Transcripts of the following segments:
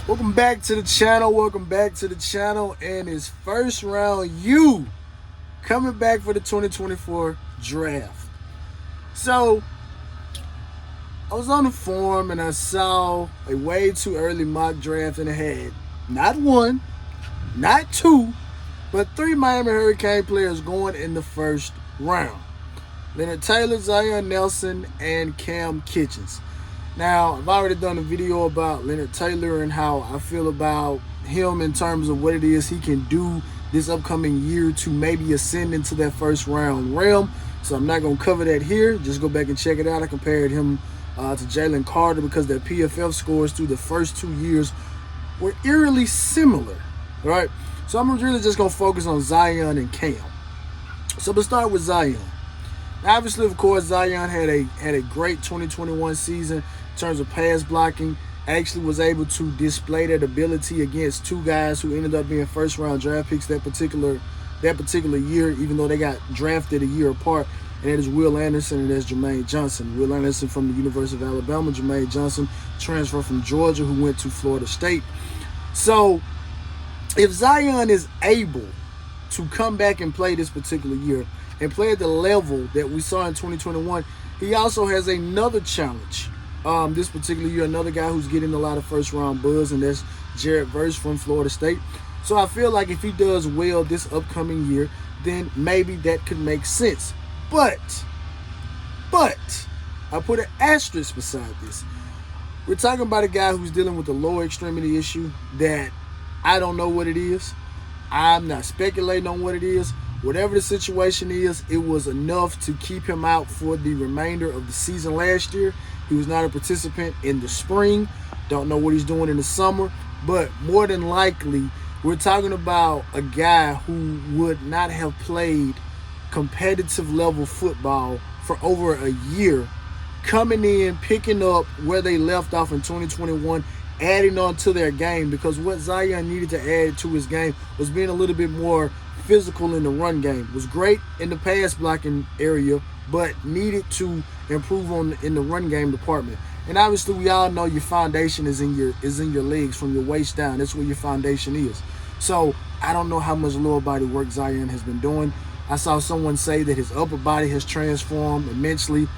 Welcome back to the channel. Welcome back to the channel. And it's first round you coming back for the 2024 draft. So I was on the forum and I saw a way too early mock draft, and it had not one, not two, but three Miami Hurricane players going in the first round. Leonard Taylor, Zion Nelson, and Cam Kitchens. Now, I've already done a video about Leonard Taylor and how I feel about him in terms of what it is he can do this upcoming year to maybe ascend into that first round realm. So I'm not going to cover that here. Just go back and check it out. I compared him to Jalen Carter because their PFF scores through the first 2 years were eerily similar, right? So I'm really just going to focus on Zion and Cam. So let's start with Zion. Obviously, of course, Zion had a great 2021 season in terms of pass blocking. Actually was able to display that ability against two guys who ended up being first-round draft picks that particular year, even though they got drafted a year apart. And that is Will Anderson and that's Jermaine Johnson. Will Anderson from the University of Alabama. Jermaine Johnson transferred from Georgia, who went to Florida State. So if Zion is able to come back and play this particular year and play at the level that we saw in 2021, he also has another challenge this particular year, another guy who's getting a lot of first-round buzz, and that's Jared Verse from Florida State. So I feel like if he does well this upcoming year, then maybe that could make sense. But I put an asterisk beside this. We're talking about a guy who's dealing with a lower extremity issue that I don't know what it is. I'm not speculating on what it is. Whatever the situation is, it was enough to keep him out for the remainder of the season last year. He was not a participant in the spring. Don't know what he's doing in the summer. But more than likely, we're talking about a guy who would not have played competitive level football for over a year, coming in, picking up where they left off in 2021, adding on to their game, because what Zion needed to add to his game was being a little bit more physical in the run game. Was great in the pass blocking area, but needed to improve in the run game department. And obviously, we all know your foundation is in your legs from your waist down. That's where your foundation is. So I don't know how much lower body work Zion has been doing. I saw someone say that his upper body has transformed immensely.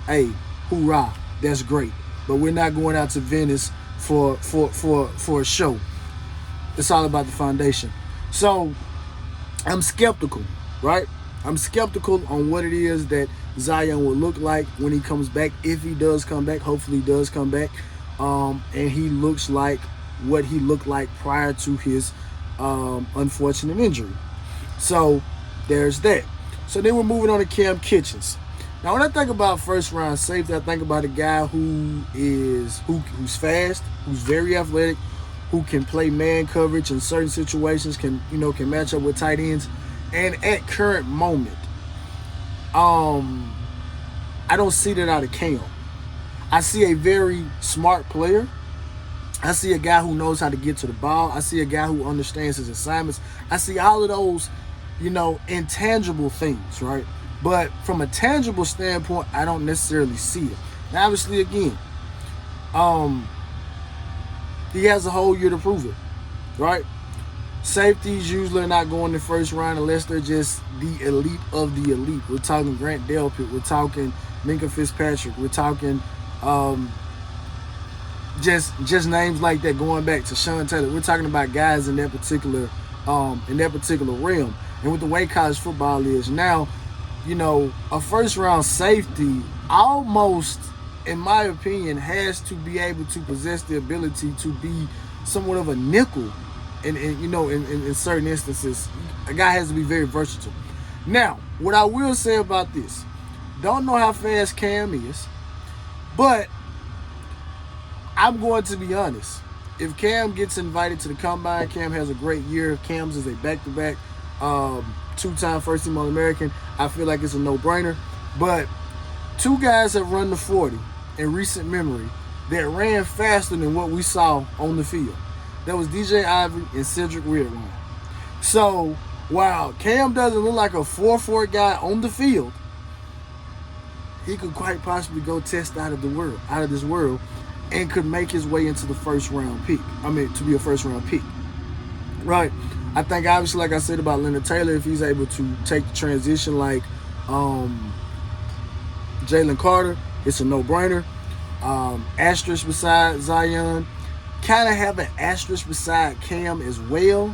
Hey, hoorah, that's great. But we're not going out to Venice for a show. It's all about the foundation. So I'm skeptical, right? I'm skeptical on what it is that Zion will look like when he comes back, if he does come back. Hopefully he does come back. And he looks like what he looked like prior to his unfortunate injury. So there's that. So then we're moving on to Cam Kitchens. Now, when I think about first-round safety, I think about a guy who's fast, who's very athletic, who can play man coverage in certain situations, can match up with tight ends. And at current moment, I don't see that out of Cam. I see a very smart player. I see a guy who knows how to get to the ball. I see a guy who understands his assignments. I see all of those, intangible things, right? But from a tangible standpoint, I don't necessarily see it. Now, obviously, again, he has a whole year to prove it, right? Safeties usually are not going the first round unless they're just the elite of the elite. We're talking Grant Delpit. We're talking Minka Fitzpatrick. We're talking just names like that, going back to Sean Taylor. We're talking about guys in that particular realm. And with the way college football is now, a first-round safety almost, in my opinion, has to be able to possess the ability to be somewhat of a nickel. In certain instances, a guy has to be very versatile. Now, what I will say about this, don't know how fast Cam is, but I'm going to be honest. If Cam gets invited to the combine, Cam has a great year. Cam's is a back-to-back two-time first-team All-American. I feel like it's a no-brainer. But two guys have run the 40 in recent memory that ran faster than what we saw on the field. That was DJ Ivory and Cedric Reardon. So while Cam doesn't look like a 4.4 guy on the field, he could quite possibly go test out of this world. and could make his way into the first round pick. To be a first round pick. Right. I think obviously, like I said about Leonard Taylor, if he's able to take the transition like Jalen Carter, it's a no-brainer. Asterisk beside Zion. Kind of have an asterisk beside Cam as well.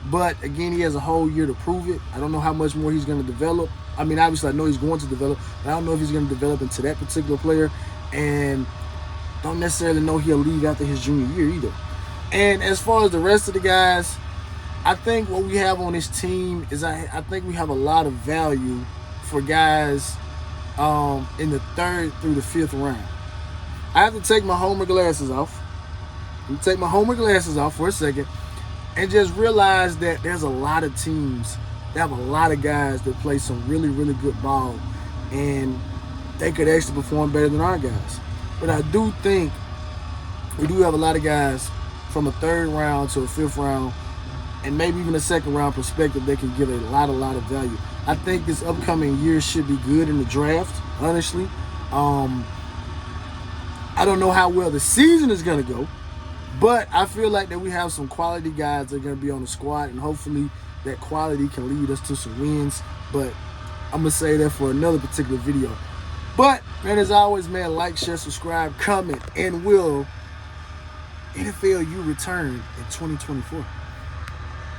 But again, he has a whole year to prove it. I don't know how much more he's going to develop. Obviously, I know he's going to develop, but I don't know if he's going to develop into that particular player. And don't necessarily know he'll leave after his junior year either. And as far as the rest of the guys, I think what we have on this team is I think we have a lot of value for guys in the 3rd through the 5th round. I have to take my homer glasses off. Take my homer glasses off for a second and just realize that there's a lot of teams that have a lot of guys that play some really, really good ball, and they could actually perform better than our guys. But I do think we do have a lot of guys from a 3rd round to a 5th round and maybe even a 2nd round perspective that can give a lot of value. I think this upcoming year should be good in the draft, honestly. I don't know how well the season is going to go, but I feel like that we have some quality guys that are going to be on the squad, and hopefully that quality can lead us to some wins. But I'm going to say that for another particular video. But, man, as always, man, like, share, subscribe, comment, and will NFL you return in 2024.